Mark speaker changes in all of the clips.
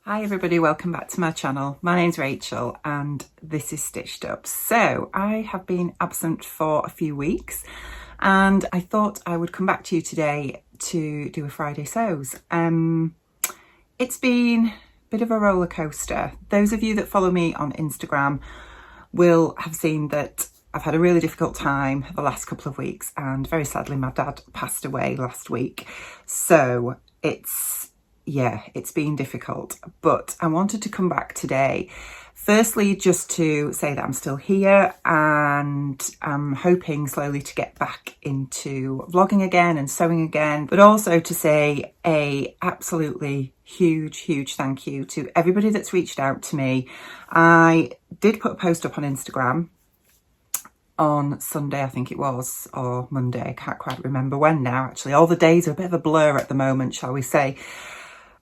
Speaker 1: Hi everybody, welcome back to my channel. My name's Rachel and this is Stitched Up. So I have been absent for a few weeks and I thought I would come back to you today to do a Friday sews. It's been a bit of a roller coaster. Those of you that follow me on Instagram will have seen that I've had a really difficult time the last couple of weeks, and very sadly my dad passed away last week. So it's been difficult, but I wanted to come back today. Firstly, just to say that I'm still here and I'm hoping slowly to get back into vlogging again and sewing again, but also to say a absolutely huge thank you to everybody that's reached out to me. I did put a post up on Instagram on Sunday, I think it was, or Monday, I can't quite remember when now actually. All the days are a bit of a blur at the moment, shall we say.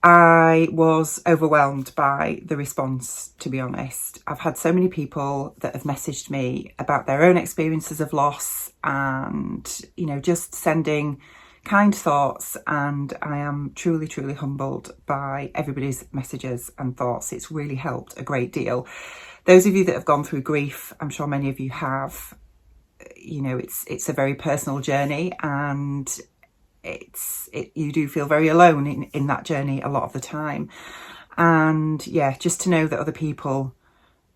Speaker 1: I was overwhelmed by the response, to be honest. I've had so many people that have messaged me about their own experiences of loss and, you know, just sending kind thoughts, and I am truly humbled by everybody's messages and thoughts. It's really helped a great deal. Those of you that have gone through grief, I'm sure many of you have, you know, it's a very personal journey, and you do feel very alone in that journey a lot of the time. And yeah, just to know that other people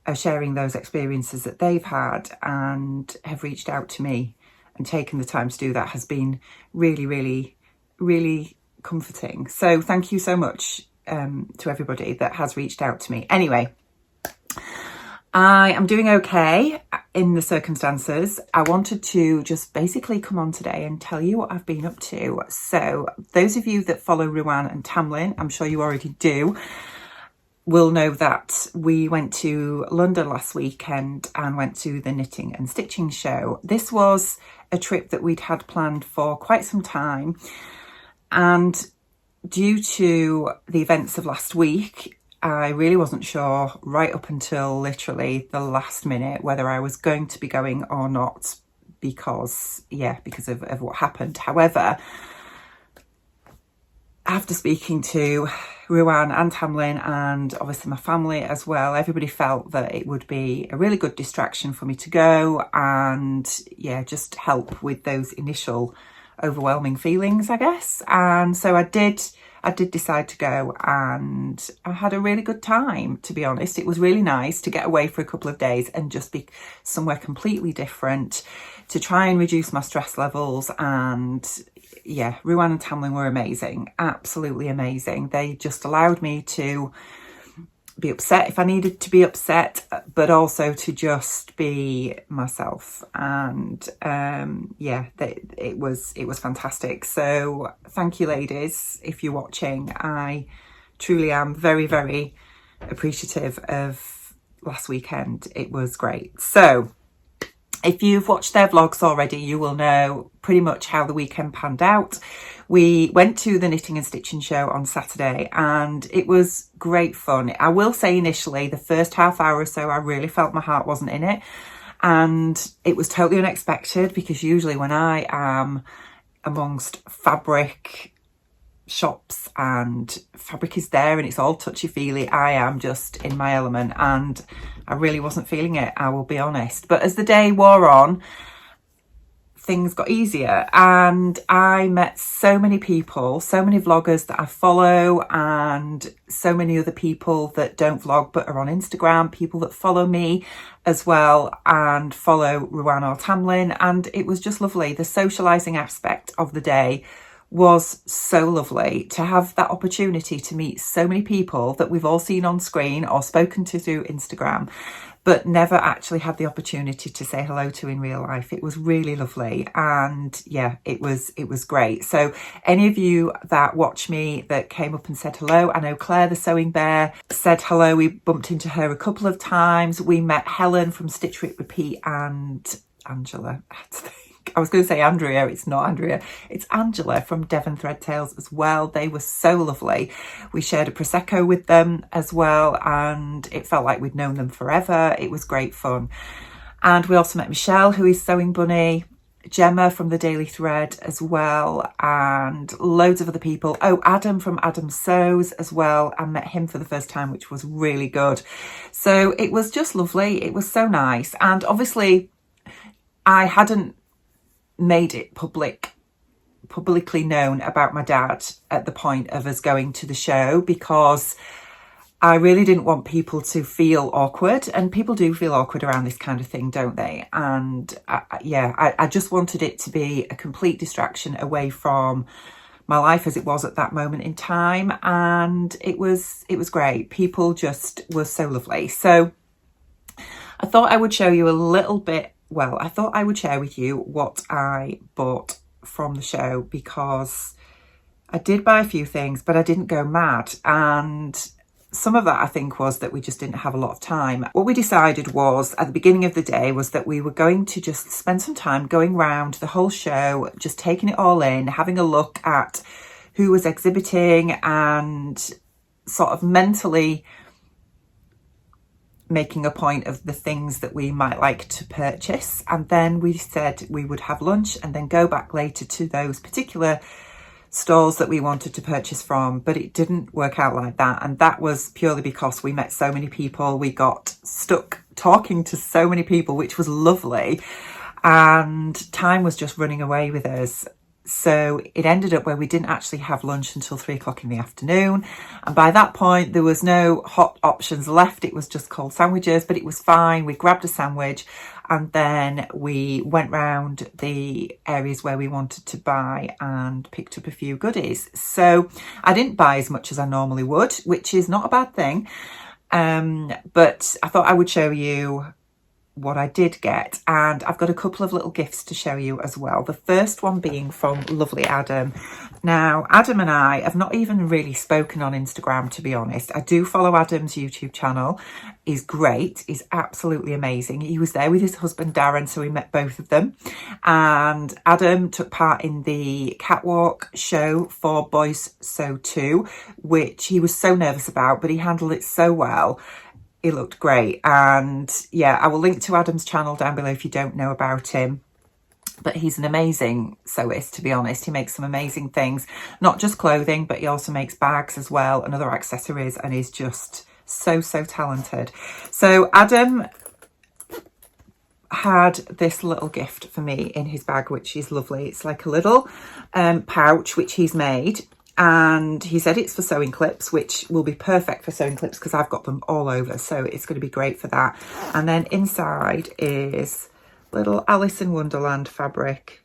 Speaker 1: are sharing those experiences that they've had and have reached out to me and taken the time to do that has been really comforting. So thank you so much to everybody that has reached out to me. Anyway, I am doing okay in the circumstances. I wanted to just basically come on today and tell you what I've been up to. So those of you that follow Ruan and Tamlin, I'm sure you already do, will know that we went to London last weekend and went to the knitting and stitching show. This was a trip that we'd had planned for quite some time, and due to the events of last week, I really wasn't sure right up until literally the last minute whether I was going to be going or not because of what happened. However, after speaking to Ruan and Tamlin and obviously my family as well, everybody felt that it would be a really good distraction for me to go and just help with those initial overwhelming feelings, I guess. And so I did decide to go, and I had a really good time, to be honest. It was really nice to get away for a couple of days and just be somewhere completely different to try and reduce my stress levels. And yeah, Ruan and Tamlin were amazing, absolutely amazing. They just allowed me to be upset if I needed to be upset, but also to just be myself. And it was fantastic. So thank you, ladies, if you're watching. I truly am very appreciative of last weekend. It was great. So if you've watched their vlogs already, you will know pretty much how the weekend panned out. We went to the knitting and stitching show on Saturday and it was great fun. I will say initially, the first half hour or so, I really felt my heart wasn't in it. And it was totally unexpected because usually when I am amongst fabric shops and fabric is there and it's all touchy-feely, I am just in my element, and I really wasn't feeling it, I will be honest. But as the day wore on, things got easier and I met so many people, so many vloggers that I follow, and so many other people that don't vlog but are on Instagram, people that follow me as well and follow Ruan or Tamlin, and it was just lovely. The socialising aspect of the day was so lovely, to have that opportunity to meet so many people that we've all seen on screen or spoken to through Instagram, but never actually had the opportunity to say hello to in real life. It was really lovely, and yeah, it was great. So any of you that watch me that came up and said hello, I know Claire the Sewing Bear said hello. We bumped into her a couple of times. We met Helen from Stitch Rip Repeat and Angela. I was going to say Andrea, it's not Andrea, it's Angela from Devon Thread Tales as well. They were so lovely. We shared a Prosecco with them as well, and it felt like we'd known them forever. It was great fun. And we also met Michelle, who is Sewing Bunny, Gemma from the Daily Thread as well, and loads of other people. Oh, Adam from Adam Sews as well. I met him for the first time, which was really good. So it was just lovely. It was so nice. And obviously I hadn't made it publicly known about my dad at the point of us going to the show, because I really didn't want people to feel awkward, and people do feel awkward around this kind of thing, don't they? And I just wanted it to be a complete distraction away from my life as it was at that moment in time. And it was great. People just were so lovely. So I thought I would show you a little bit. Well, I thought I would share with you what I bought from the show, because I did buy a few things, but I didn't go mad. And some of that, I think, was that we just didn't have a lot of time. What we decided was at the beginning of the day was that we were going to just spend some time going round the whole show, just taking it all in, having a look at who was exhibiting, and sort of mentally making a point of the things that we might like to purchase. And then we said we would have lunch and then go back later to those particular stalls that we wanted to purchase from. But it didn't work out like that, and that was purely because we met so many people. We got stuck talking to so many people, which was lovely, and time was just running away with us. So it ended up where we didn't actually have lunch until 3 o'clock in the afternoon. And by that point, there was no hot options left. It was just cold sandwiches, but it was fine. We grabbed a sandwich and then we went round the areas where we wanted to buy and picked up a few goodies. So I didn't buy as much as I normally would, which is not a bad thing. But I thought I would show you what I did get, and I've got a couple of little gifts to show you as well. The first one being from lovely Adam. Now, Adam and I have not even really spoken on Instagram, to be honest. I do follow Adam's YouTube channel. He's great. He's absolutely amazing. He was there with his husband Darren, so we met both of them. And Adam took part in the catwalk show for Boys Sew 2, which he was so nervous about, but he handled it so well. It looked great. And yeah, I will link to Adam's channel down below if you don't know about him. But he's an amazing sewist, to be honest. He makes some amazing things, not just clothing, but he also makes bags as well and other accessories, and he's just so talented. So Adam had this little gift for me in his bag, which is lovely. It's like a little pouch which he's made. And he said it's for sewing clips, which will be perfect for sewing clips because I've got them all over. So it's going to be great for that. And then inside is little Alice in Wonderland fabric.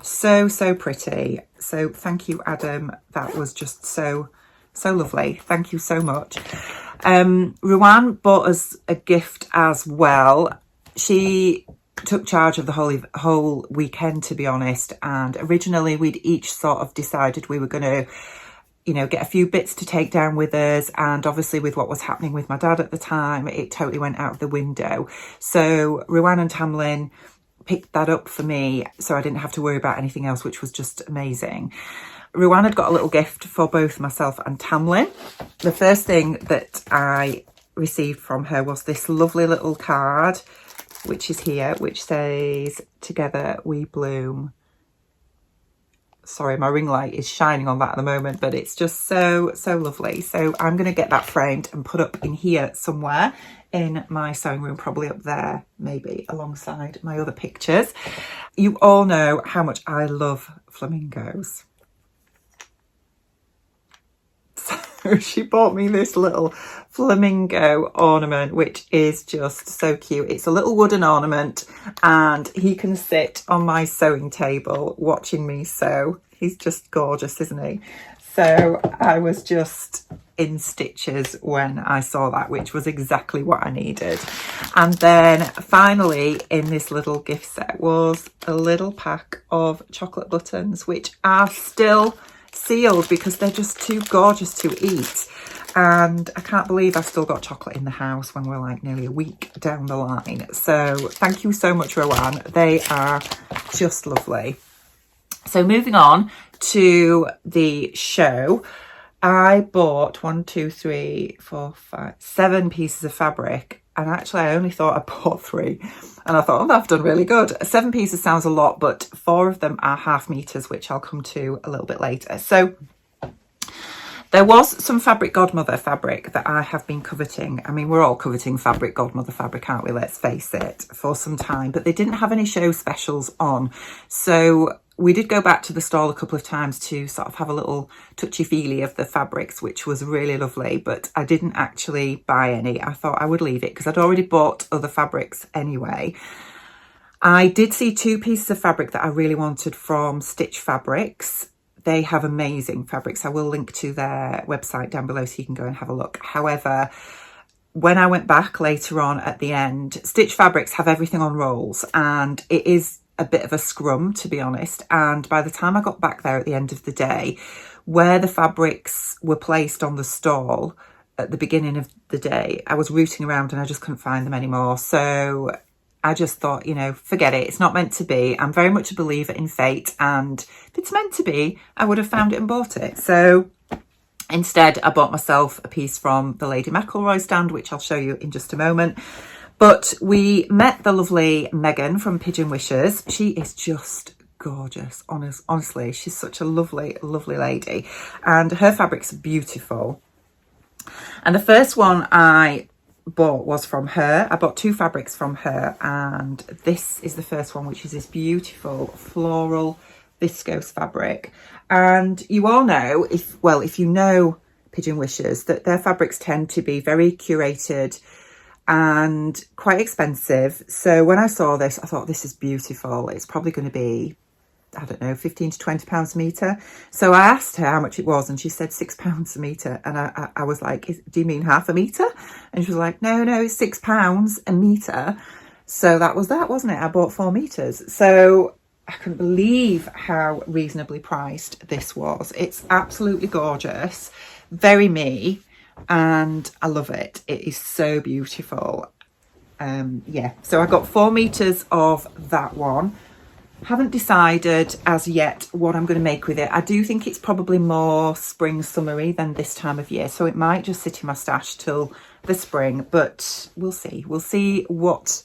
Speaker 1: So pretty. So thank you, Adam. That was just so lovely. Thank you so much. Ruan bought us a gift as well. She took charge of the whole weekend, to be honest, and originally we'd each sort of decided we were going to, you know, get a few bits to take down with us, and obviously with what was happening with my dad at the time, it totally went out of the window. So Ruan and Tamlin picked that up for me, so I didn't have to worry about anything else, which was just amazing. Ruan had got a little gift for both myself and Tamlin. The first thing that I received from her was this lovely little card, which is here, which says, "Together we bloom." Sorry, my ring light is shining on that at the moment, but it's just so lovely. So I'm going to get that framed and put up in here somewhere in my sewing room, probably up there, maybe alongside my other pictures. You all know how much I love flamingos. So she bought me this little flamingo ornament, which is just so cute. It's a little wooden ornament, and he can sit on my sewing table watching me sew. He's just gorgeous, isn't he? So I was just in stitches when I saw that, which was exactly what I needed. And then finally in this little gift set was a little pack of chocolate buttons, which are still sealed because they're just too gorgeous to eat. And I can't believe I've still got chocolate in the house when we're like nearly a week down the line. So thank you so much, Rowan. They are just lovely. So moving on to the show, I bought 7 pieces of fabric, and actually I only thought I bought 3, and I thought, oh, I've done really good. 7 pieces sounds a lot, but 4 of them are half meters, which I'll come to a little bit later. So there was some Fabric Godmother fabric that I have been coveting. I mean, we're all coveting Fabric Godmother fabric, aren't we? Let's face it, for some time. But they didn't have any show specials on. So we did go back to the stall a couple of times to sort of have a little touchy-feely of the fabrics, which was really lovely. But I didn't actually buy any. I thought I would leave it because I'd already bought other fabrics anyway. I did see 2 pieces of fabric that I really wanted from Stitch Fabrics. They have amazing fabrics. I will link to their website down below so you can go and have a look. However, when I went back later on at the end, Stitch Fabrics have everything on rolls, and it is a bit of a scrum, to be honest. And by the time I got back there at the end of the day, where the fabrics were placed on the stall at the beginning of the day, I was rooting around and I just couldn't find them anymore. So I just thought, you know, forget it. It's not meant to be. I'm very much a believer in fate, and if it's meant to be, I would have found it and bought it. So instead, I bought myself a piece from the Lady McElroy stand, which I'll show you in just a moment. But we met the lovely Megan from Pigeon Wishes. She is just gorgeous, honestly. She's such a lovely, lovely lady, and her fabrics are beautiful. And the first one I bought was from her. I bought 2 fabrics from her, and this is the first one, which is this beautiful floral viscose fabric. And you all know, if you know Pigeon Wishes, that their fabrics tend to be very curated and quite expensive. So when I saw this, I thought, this is beautiful. It's probably going to be, I don't know, 15 to 20 pounds a metre. So I asked her how much it was, and she said £6 a metre. And I was like, do you mean half a metre? And she was like, no, it's £6 a metre. So that was that, wasn't it? I bought 4 metres. So I couldn't believe how reasonably priced this was. It's absolutely gorgeous, very me, and I love it. It is so beautiful. Yeah, so I got 4 metres of that one. Haven't decided as yet what I'm going to make with it. I do think it's probably more spring summery than this time of year, so it might just sit in my stash till the spring, but we'll see. We'll see what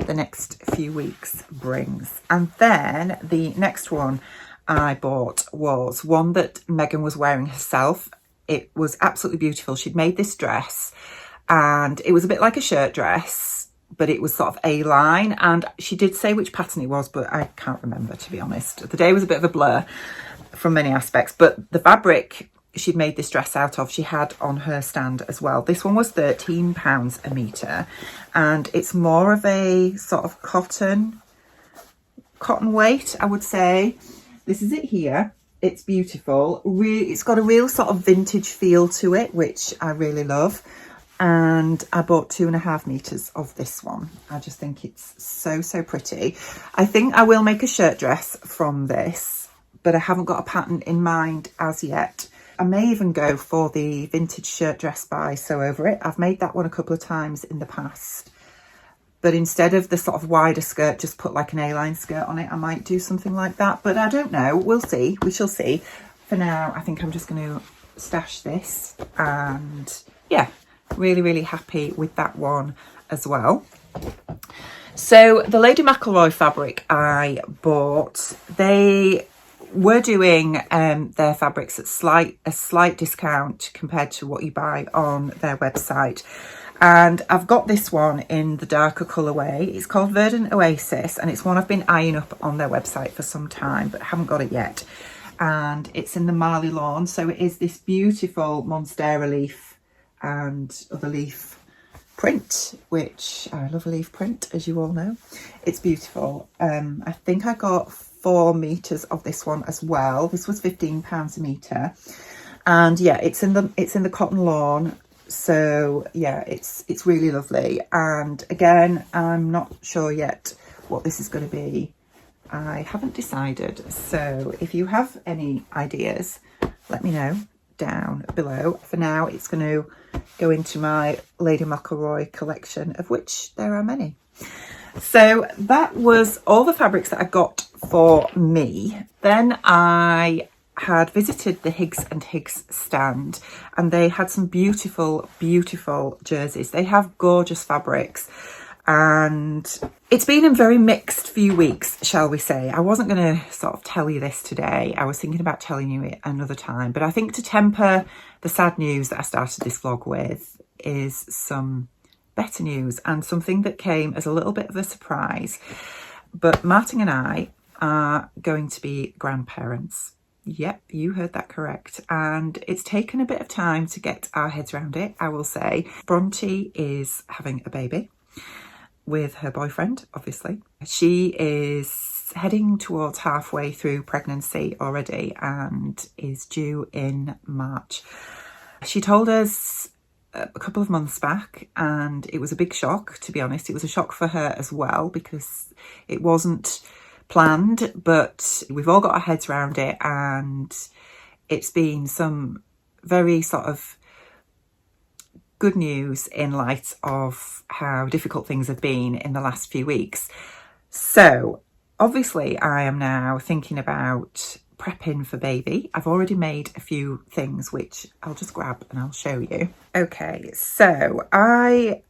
Speaker 1: the next few weeks brings. And then the next one I bought was one that Megan was wearing herself. It was absolutely beautiful. She'd made this dress, and it was a bit like a shirt dress, but it was sort of A-line, and she did say which pattern it was, but I can't remember, to be honest. The day was a bit of a blur from many aspects, but the fabric she'd made this dress out of, she had on her stand as well. This one was £13 a metre, and it's more of a sort of cotton weight, I would say. This is it here. It's beautiful. It's got a real sort of vintage feel to it, which I really love. And I bought 2.5 metres of this one. I just think it's so pretty. I think I will make a shirt dress from this, but I haven't got a pattern in mind as yet. I may even go for the vintage shirt dress by Sew Over It. I've made that one a couple of times in the past, but instead of the sort of wider skirt, just put like an A-line skirt on it. I might do something like that, but I don't know. We'll see. We shall see. For now, I think I'm just going to stash this, and yeah, really happy with that one as well. So the Lady McElroy fabric I bought, they were doing their fabrics at a slight discount compared to what you buy on their website. And I've got this one in the darker colourway. It's called Verdant Oasis, and it's one I've been eyeing up on their website for some time, but haven't got it yet. And it's in the Marley Lawn, so it is this beautiful Monstera leaf and other leaf print, which I love a leaf print, as you all know. It's beautiful. I think I got 4 metres of this one as well. This was £15 a metre, and yeah, it's in the cotton lawn. So yeah, it's really lovely. And again, I'm not sure yet what this is going to be. I haven't decided. So if you have any ideas, let me know down below. For now, it's going to go into my Lady McElroy collection, of which there are many. So that was all the fabrics that I got for me. Then I had visited the Higgs and Higgs stand, and they had some beautiful, beautiful jerseys. They have gorgeous fabrics, and it's been a very mixed few weeks, shall we say. I wasn't going to sort of tell you this today. I was thinking about telling you it another time, but I think to temper the sad news that I started this vlog with is some better news, and something that came as a little bit of a surprise. But Martin and I are going to be grandparents. Yep, you heard that correct. And it's taken a bit of time to get our heads around it, I will say. Bronte is having a baby with her boyfriend, obviously. She is heading towards halfway through pregnancy already and is due in March. She told us a couple of months back, and it was a big shock, to be honest. It was a shock for her as well, because it wasn't planned, but we've all got our heads around it, and it's been some very sort of good news in light of how difficult things have been in the last few weeks. So obviously I am now thinking about prepping for baby. I've already made a few things which I'll just grab and I'll show you. Okay, so I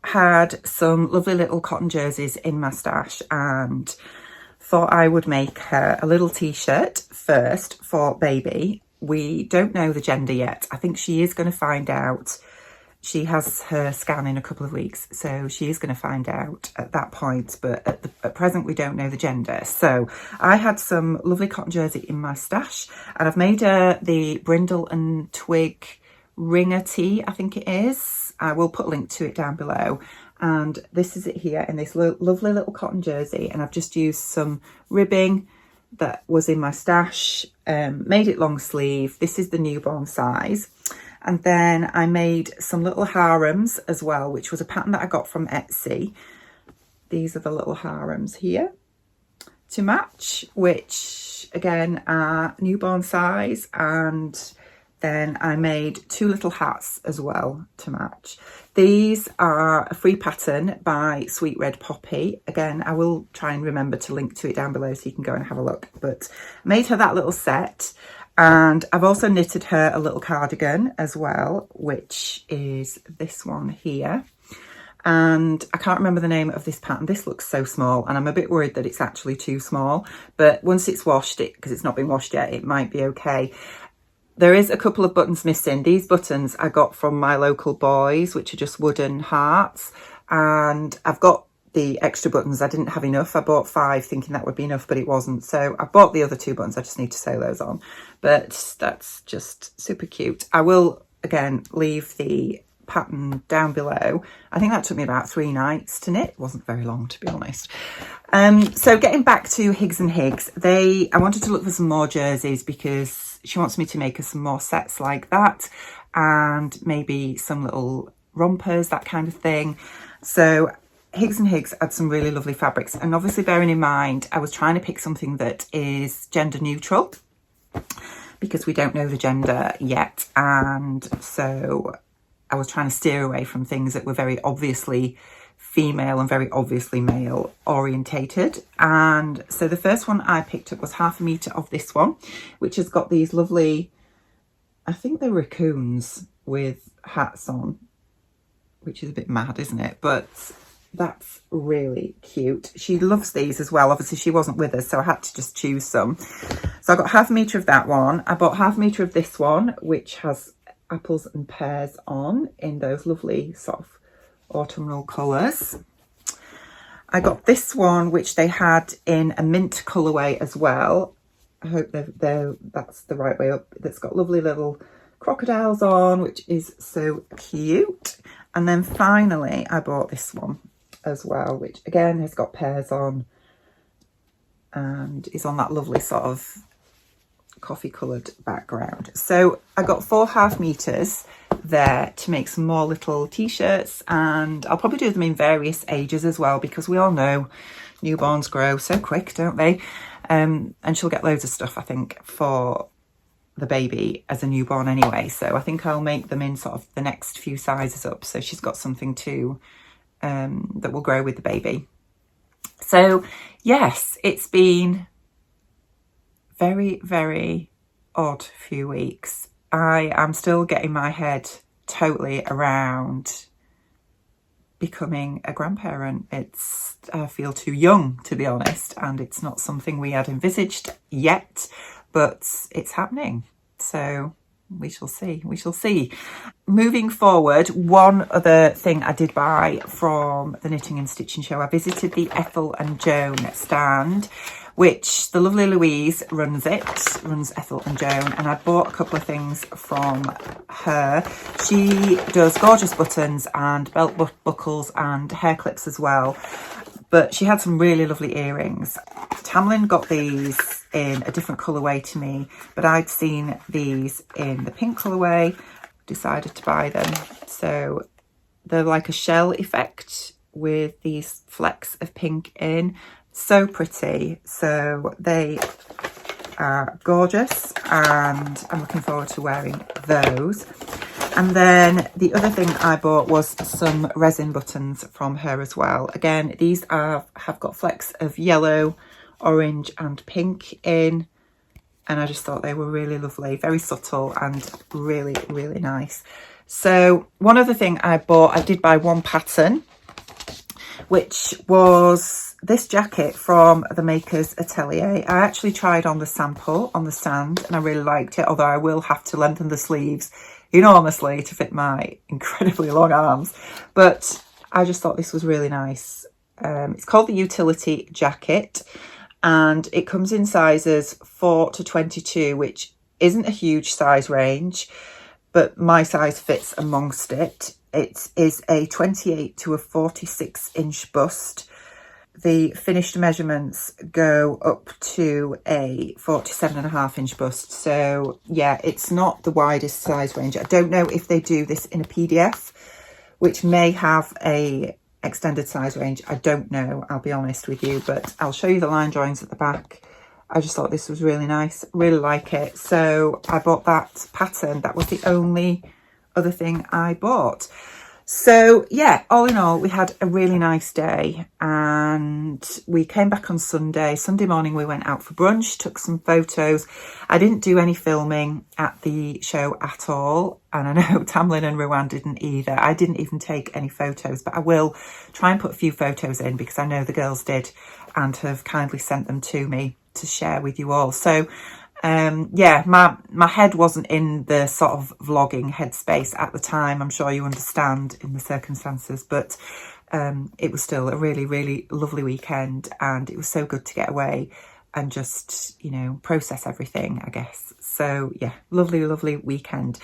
Speaker 1: had some lovely little cotton jerseys in my stash and thought I would make her a little t-shirt first for baby. We don't know the gender yet. I think she is going to find out. She has her scan in a couple of weeks, so she is going to find out at that point, but at present we don't know the gender. So I had some lovely cotton jersey in my stash, and I've made the Brindille and Twig ringer tee, I think it is. I will put a link to it down below. And this is it here in this lovely little cotton jersey, and I've just used some ribbing that was in my stash, made it long sleeve. This is the newborn size. And then I made some little harems as well, which was a pattern that I got from Etsy. These are the little harems here to match, which again are newborn size. And then I made two little hats as well to match. These are a free pattern by Sweet Red Poppy. Again, I will try and remember to link to it down below so you can go and have a look. But I made her that little set. And I've also knitted her a little cardigan as well, which is this one here. And I can't remember the name of this pattern. This looks so small, and I'm a bit worried that it's actually too small. But once it's washed, because it's not been washed yet, it might be okay. There is a couple of buttons missing. These buttons I got from my local boys, which are just wooden hearts. And I've got the extra buttons. I didn't have enough. I bought 5 thinking that would be enough, but it wasn't. So I bought the other 2 buttons. I just need to sew those on. But that's just super cute. I will, again, leave the pattern down below. I think that took me about 3 nights to knit. It wasn't very long, to be honest. So getting back to Higgs and Higgs, I wanted to look for some more jerseys because she wants me to make her some more sets like that, and maybe some little rompers, that kind of thing. So Higgs and Higgs had some really lovely fabrics, and obviously bearing in mind I was trying to pick something that is gender neutral because we don't know the gender yet, and so I was trying to steer away from things that were very obviously female and very obviously male orientated. And so the first one I picked up was 1/2 meter of this one, which has got these lovely, I think they're raccoons with hats on, which is a bit mad, isn't it? But that's really cute. She loves these as well. Obviously she wasn't with us, so I had to just choose some. So I got 1/2 meter of that one. I bought 1/2 meter of this one, which has apples and pears on in those lovely sort of autumnal colours. I got this one, which they had in a mint colourway as well. I hope that's the right way up. That's got lovely little crocodiles on, which is so cute. And then finally I bought this one as well, which again has got pears on and is on that lovely sort of coffee coloured background. So I got 4 1/2 meters there to make some more little t-shirts, and I'll probably do them in various ages as well, because we all know newborns grow so quick, don't they? And she'll get loads of stuff, I think, for the baby as a newborn anyway, so I think I'll make them in sort of the next few sizes up, so she's got something too that will grow with the baby. So yes, it's been very, very odd few weeks. I am still getting my head totally around becoming a grandparent. I feel too young, to be honest, and it's not something we had envisaged yet, but it's happening. So we shall see. Moving forward, one other thing I did buy from the Knitting and Stitching Show, I visited the Ethel and Joan stand, which the lovely Louise runs Ethel and Joan, and I bought a couple of things from her. She does gorgeous buttons and belt buckles and hair clips as well, but she had some really lovely earrings. Tamlin got these in a different colourway to me, but I'd seen these in the pink colourway, decided to buy them. So they're like a shell effect with these flecks of pink in. So pretty. So they are gorgeous, and I'm looking forward to wearing those. And then the other thing I bought was some resin buttons from her as well. Again, these have got flecks of yellow, orange and pink in, and I just thought they were really lovely, very subtle and really, really nice. So one other thing I bought, I did buy one pattern, which was this jacket from the Makers Atelier. I actually tried on the sample on the stand and I really liked it, although I will have to lengthen the sleeves enormously to fit my incredibly long arms. But I just thought this was really nice. It's called the Utility Jacket, and it comes in sizes 4 to 22, which isn't a huge size range, but my size fits amongst it. It is a 28 to a 46 inch bust. The finished measurements go up to a 47.5 inch bust. So yeah, it's not the widest size range. I don't know if they do this in a PDF, which may have a extended size range. I don't know, I'll be honest with you, but I'll show you the line drawings at the back. I just thought this was really nice, really like it. So I bought that pattern. That was the only other thing I bought. So yeah, all in all, we had a really nice day, and we came back on Sunday. Sunday morning we went out for brunch, took some photos. I didn't do any filming at the show at all, and I know Tamlin and Rowan didn't either. I didn't even take any photos, but I will try and put a few photos in because I know the girls did and have kindly sent them to me to share with you all. So yeah, my head wasn't in the sort of vlogging headspace at the time. I'm sure you understand in the circumstances, but it was still a really, really lovely weekend, and it was so good to get away and just, you know, process everything, I guess. So yeah, lovely, lovely weekend.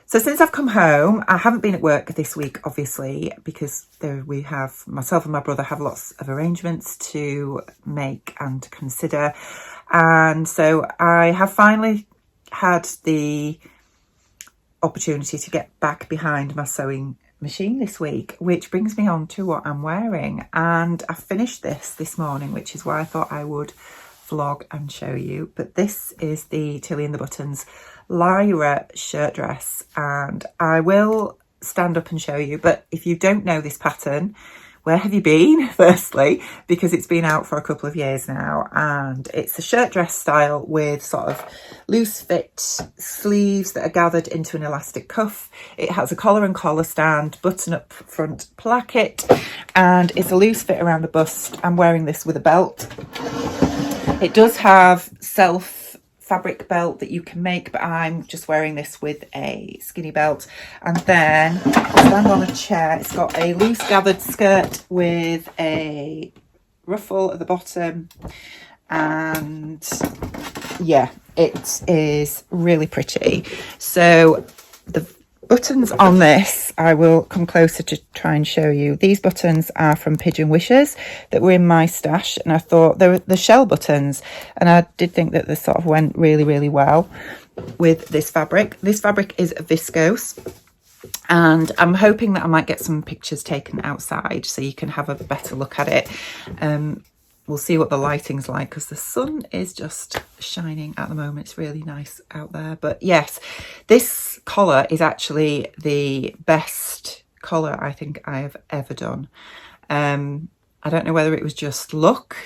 Speaker 1: So since I've come home, I haven't been at work this week, obviously, because we have, myself and my brother have lots of arrangements to make and consider. And so I have finally had the opportunity to get back behind my sewing machine this week, which brings me on to what I'm wearing. And I finished this morning, which is why I thought I would vlog and show you. But this is the Tilly and the Buttons Lyra shirt dress, and I will stand up and show you. But if you don't know this pattern, where have you been, firstly, because it's been out for a couple of years now, and it's a shirt dress style with sort of loose fit sleeves that are gathered into an elastic cuff. It has a collar and collar stand, button up front placket, and it's a loose fit around the bust. I'm wearing this with a belt. It does have self fabric belt that you can make, but I'm just wearing this with a skinny belt. And then stand on a chair. It's got a loose gathered skirt with a ruffle at the bottom, and yeah, it is really pretty. So the buttons on this, I will come closer to try and show you. These buttons are from Pigeon Wishes that were in my stash, and I thought they were the shell buttons, and I did think that they sort of went really, really well with this fabric. This fabric is viscose, and I'm hoping that I might get some pictures taken outside so you can have a better look at it. We'll see what the lighting's like because the sun is just shining at the moment. It's really nice out there. But yes, this collar is actually the best collar I think I have ever done. I don't know whether it was just luck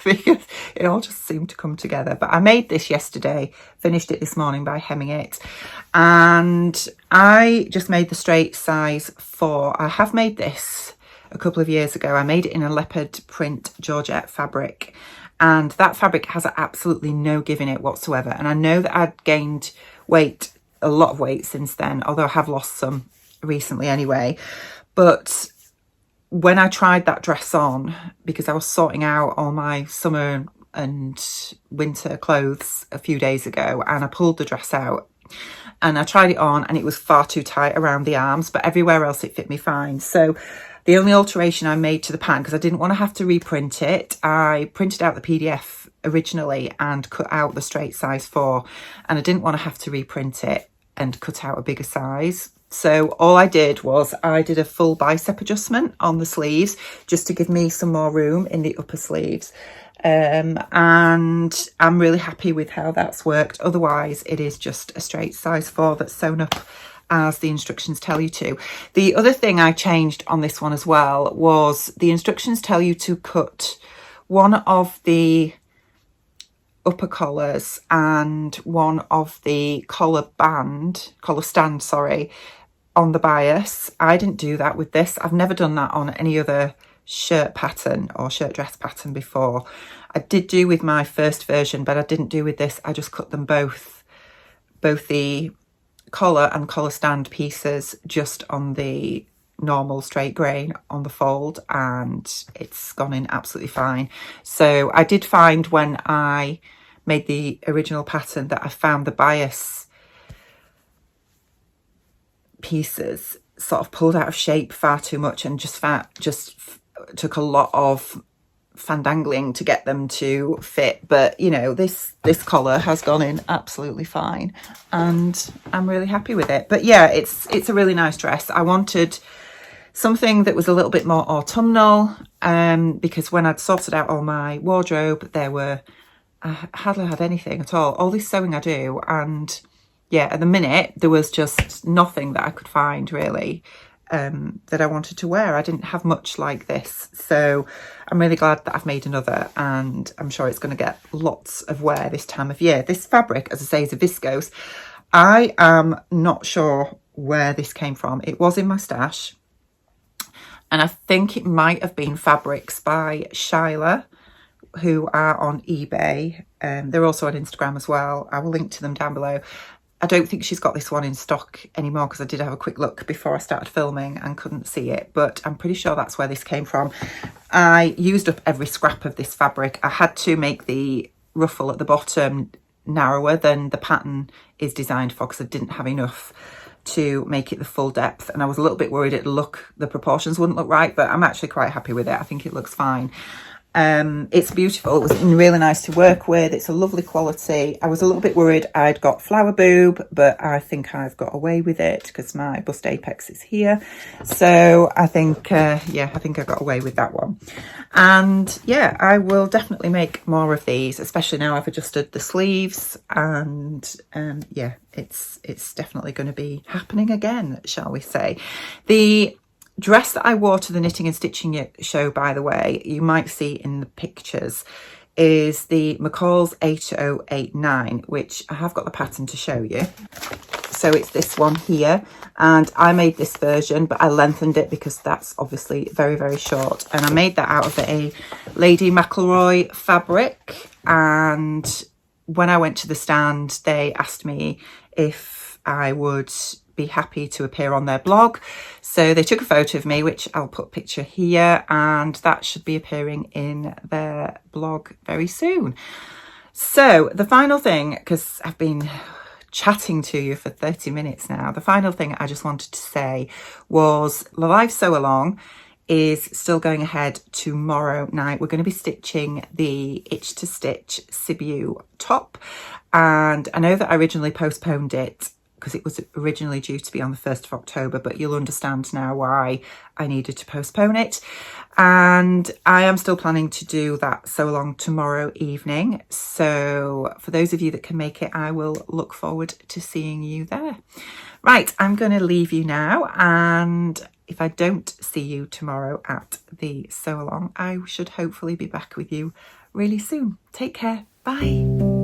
Speaker 1: because it all just seemed to come together. But I made this yesterday, finished it this morning by hemming it, and I just made the straight size 4. I have made this a couple of years ago. I made it in a leopard print Georgette fabric, and that fabric has absolutely no give in it whatsoever. And I know that I'd gained weight, a lot of weight since then, although I have lost some recently anyway. But when I tried that dress on, because I was sorting out all my summer and winter clothes a few days ago, and I pulled the dress out and I tried it on, and it was far too tight around the arms, but everywhere else it fit me fine. So the only alteration I made to the pattern, because I didn't want to have to reprint it, I printed out the PDF originally and cut out the straight size 4, and I didn't want to have to reprint it and cut out a bigger size. So all I did was I did a full bicep adjustment on the sleeves just to give me some more room in the upper sleeves. And I'm really happy with how that's worked. Otherwise, it is just a straight size 4 that's sewn up as the instructions tell you to. The other thing I changed on this one as well was the instructions tell you to cut one of the upper collars and one of the collar stand, sorry, on the bias. I didn't do that with this. I've never done that on any other shirt pattern or shirt dress pattern before. I did do with my first version, but I didn't do with this. I just cut them both the collar and collar stand pieces just on the normal straight grain on the fold, and it's gone in absolutely fine. So I did find when I made the original pattern that I found the bias pieces sort of pulled out of shape far too much, and just took a lot of fandangling to get them to fit. But you know, this collar has gone in absolutely fine, and I'm really happy with it. But yeah, it's a really nice dress. I wanted something that was a little bit more autumnal, because when I'd sorted out all my wardrobe, I hardly had anything at all this sewing I do, and yeah, at the minute there was just nothing that I could find really that I wanted to wear. I didn't have much like this, so I'm really glad that I've made another, and I'm sure it's going to get lots of wear this time of year. This fabric, as I say, is a viscose. I am not sure where this came from. It was in my stash, and I think it might have been Fabrics by Shaila, who are on eBay. They're also on Instagram as well. I will link to them down below. I don't think she's got this one in stock anymore, because I did have a quick look before I started filming and couldn't see it, but I'm pretty sure that's where this came from. I used up every scrap of this fabric. I had to make the ruffle at the bottom narrower than the pattern is designed for, because I didn't have enough to make it the full depth, and I was a little bit worried the proportions wouldn't look right, but I'm actually quite happy with it. I think it looks fine. It's beautiful. It was really nice to work with. It's a lovely quality. I was a little bit worried I'd got flower boob, but I think I've got away with it because my bust apex is here. So I think, yeah, I think I got away with that one. And yeah, I will definitely make more of these, especially now I've adjusted the sleeves, and yeah, it's definitely going to be happening again, shall we say. The dress that I wore to the knitting and stitching show, by the way, you might see in the pictures, is the McCall's 8089, which I have got the pattern to show you. So it's this one here, and I made this version, but I lengthened it because that's obviously very, very short, and I made that out of a Lady McElroy fabric. And when I went to the stand, they asked me if I would be happy to appear on their blog, so they took a photo of me, which I'll put a picture here, and that should be appearing in their blog very soon. So the final thing, because I've been chatting to you for 30 minutes now, the final thing I just wanted to say was the live sew along is still going ahead tomorrow night. We're going to be stitching the Itch to Stitch Sibiu top, and I know that I originally postponed it because it was originally due to be on the 1st of October, but you'll understand now why I needed to postpone it. And I am still planning to do that sew along tomorrow evening. So for those of you that can make it, I will look forward to seeing you there. Right, I'm going to leave you now, and if I don't see you tomorrow at the sew along, I should hopefully be back with you really soon. Take care. Bye.